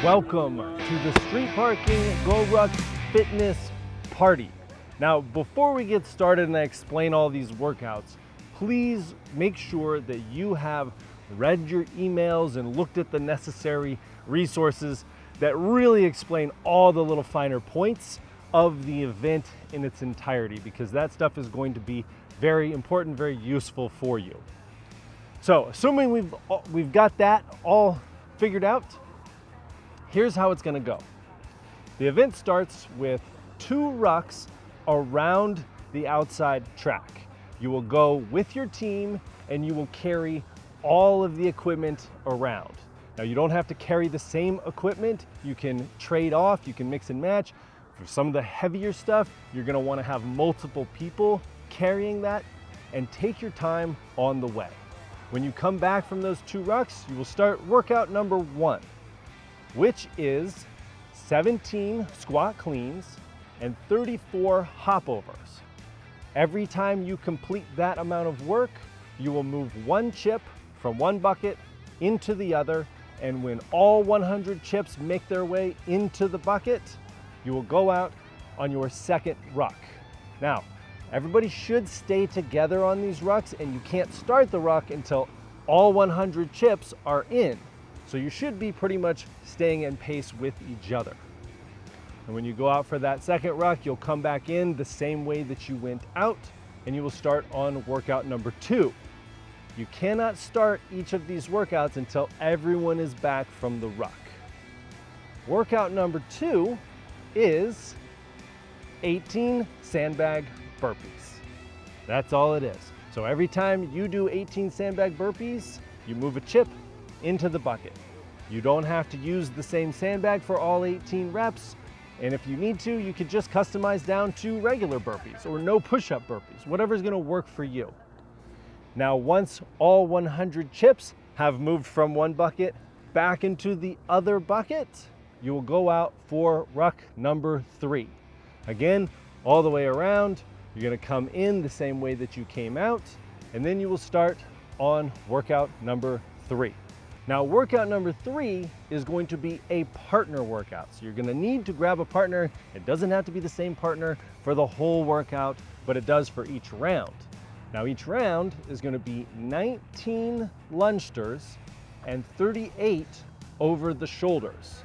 Welcome to the Street Parking GoRuck Fitness Party. Now, before we get started and I explain all these workouts, please make sure that you have read your emails and looked at the necessary resources that really explain all the little finer points of the event in its entirety, because that stuff is going to be very important, very useful for you. So, assuming we've got that all figured out, here's how it's gonna go. The event starts with 2 rucks around the outside track. You will go with your team and you will carry all of the equipment around. Now, you don't have to carry the same equipment. You can trade off, you can mix and match. For some of the heavier stuff, you're gonna wanna have multiple people carrying that, and take your time on the way. When you come back from those 2 rucks, you will start workout number 1, which is 17 squat cleans and 34 hopovers. Every time you complete that amount of work, you will move 1 chip from one bucket into the other, and when all 100 chips make their way into the bucket, you will go out on your second ruck. Now, everybody should stay together on these rucks, and you can't start the ruck until all 100 chips are in. So you should be pretty much staying in pace with each other. And when you go out for that second ruck, you'll come back in the same way that you went out, and you will start on workout number 2. You cannot start each of these workouts until everyone is back from the ruck. Workout number 2 is 18 sandbag burpees. That's all it is. So every time you do 18 sandbag burpees, you move a chip into the bucket. You don't have to use the same sandbag for all 18 reps. And if you need to, you could just customize down to regular burpees or no push-up burpees, whatever's gonna work for you. Now, once all 100 chips have moved from one bucket back into the other bucket, you will go out for ruck number 3. Again, all the way around, you're gonna come in the same way that you came out, and then you will start on workout number 3. Now, workout number 3 is going to be a partner workout. So you're gonna need to grab a partner. It doesn't have to be the same partner for the whole workout, but it does for each round. Now, each round is gonna be 19 lungers and 38 over the shoulders.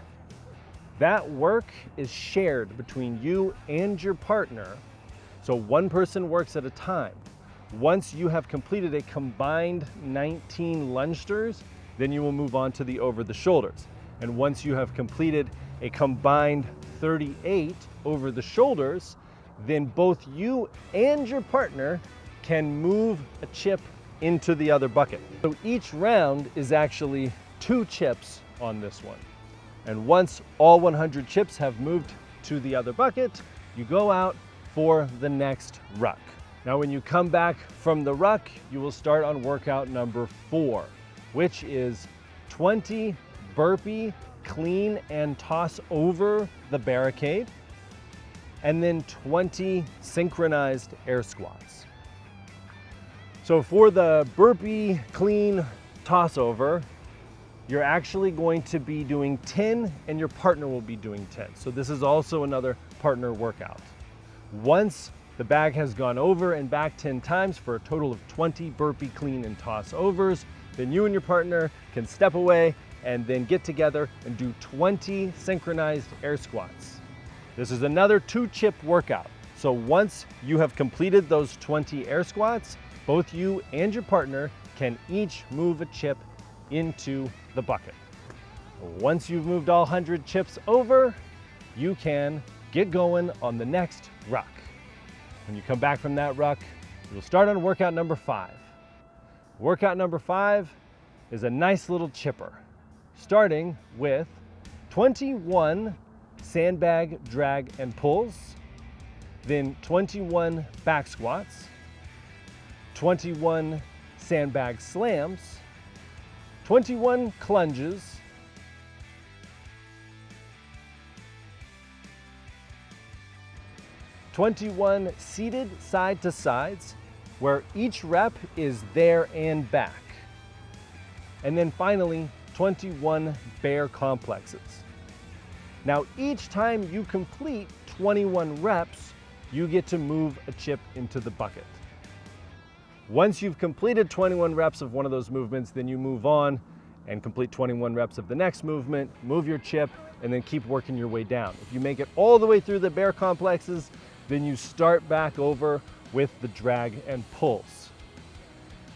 That work is shared between you and your partner, so one person works at a time. Once you have completed a combined 19 lungers, then you will move on to the over the shoulders. And once you have completed a combined 38 over the shoulders, then both you and your partner can move a chip into the other bucket. So each round is actually 2 chips on this one. And once all 100 chips have moved to the other bucket, you go out for the next ruck. Now, when you come back from the ruck, you will start on workout number 4, which is 20 burpee clean and toss over the barricade, and then 20 synchronized air squats. So for the burpee clean toss over, you're actually going to be doing 10 and your partner will be doing 10. So this is also another partner workout. Once the bag has gone over and back 10 times for a total of 20 burpee clean and toss overs, then you and your partner can step away and then get together and do 20 synchronized air squats. This is another 2-chip workout. So once you have completed those 20 air squats, both you and your partner can each move a chip into the bucket. Once you've moved all 100 chips over, you can get going on the next ruck. When you come back from that ruck, you'll start on workout number 5. Workout number 5 is a nice little chipper, starting with 21 sandbag drag and pulls, then 21 back squats, 21 sandbag slams, 21 clunges, 21 seated side to sides, where each rep is there and back. And then finally, 21 bear complexes. Now, each time you complete 21 reps, you get to move a chip into the bucket. Once you've completed 21 reps of one of those movements, then you move on and complete 21 reps of the next movement, move your chip, and then keep working your way down. If you make it all the way through the bear complexes, then you start back over with the drag and pulls.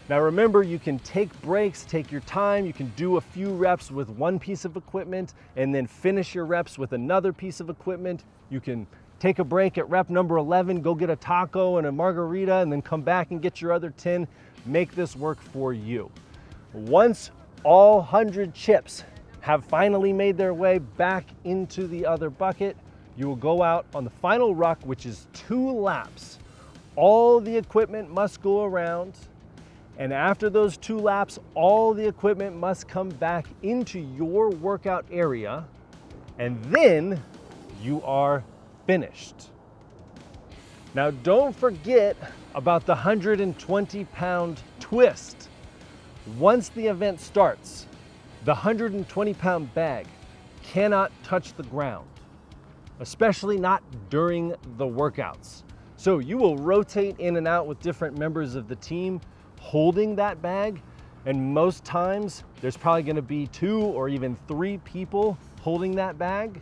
Now remember, you can take breaks, take your time, you can do a few reps with one piece of equipment and then finish your reps with another piece of equipment. You can take a break at rep number 11, go get a taco and a margarita, and then come back and get your other 10. Make this work for you. Once all 100 chips have finally made their way back into the other bucket, you will go out on the final ruck, which is 2 laps. All the equipment must go around, and after those 2 laps, all the equipment must come back into your workout area, and then you are finished. Now don't forget about the 120-pound twist. Once the event starts, the 120-pound bag cannot touch the ground, especially not during the workouts. So you will rotate in and out with different members of the team holding that bag, and most times there's probably going to be 2 or even 3 people holding that bag.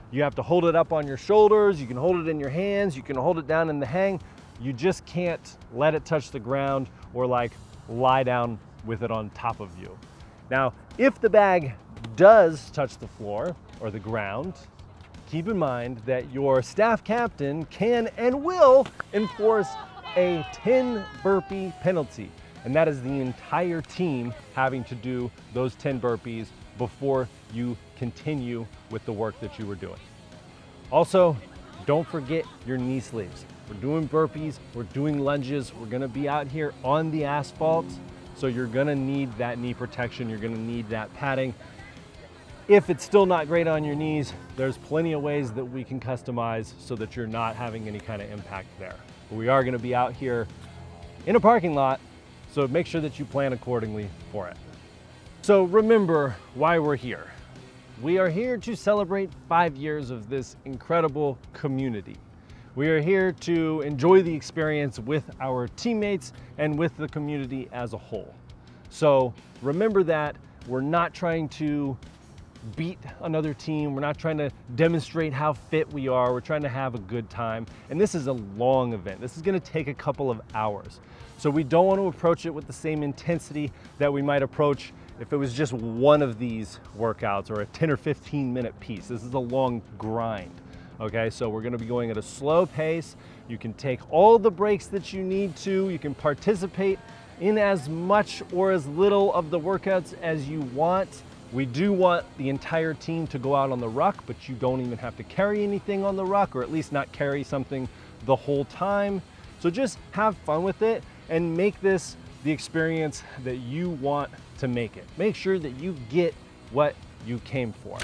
You have to hold it up on your shoulders, you can hold it in your hands, you can hold it down in the hang. You just can't let it touch the ground or like lie down with it on top of you. Now, if the bag does touch the floor or the ground, keep in mind that your staff captain can and will enforce a 10 burpee penalty. And that is the entire team having to do those 10 burpees before you continue with the work that you were doing. Also, don't forget your knee sleeves. We're doing burpees, we're doing lunges, we're gonna be out here on the asphalt, so you're gonna need that knee protection, you're gonna need that padding. If it's still not great on your knees, there's plenty of ways that we can customize so that you're not having any kind of impact there. But we are gonna be out here in a parking lot, so make sure that you plan accordingly for it. So remember why we're here. We are here to celebrate 5 years of this incredible community. We are here to enjoy the experience with our teammates and with the community as a whole. So remember that we're not trying to beat another team. We're not trying to demonstrate how fit we are. We're trying to have a good time. And this is a long event. This is going to take a couple of hours. So we don't want to approach it with the same intensity that we might approach if it was just one of these workouts or a 10 or 15 minute piece. This is a long grind. Okay, so we're gonna be going at a slow pace. You can take all the breaks that you need to. You can participate in as much or as little of the workouts as you want. We do want the entire team to go out on the ruck, but you don't even have to carry anything on the ruck, or at least not carry something the whole time. So just have fun with it and make this the experience that you want to make it. Make sure that you get what you came for.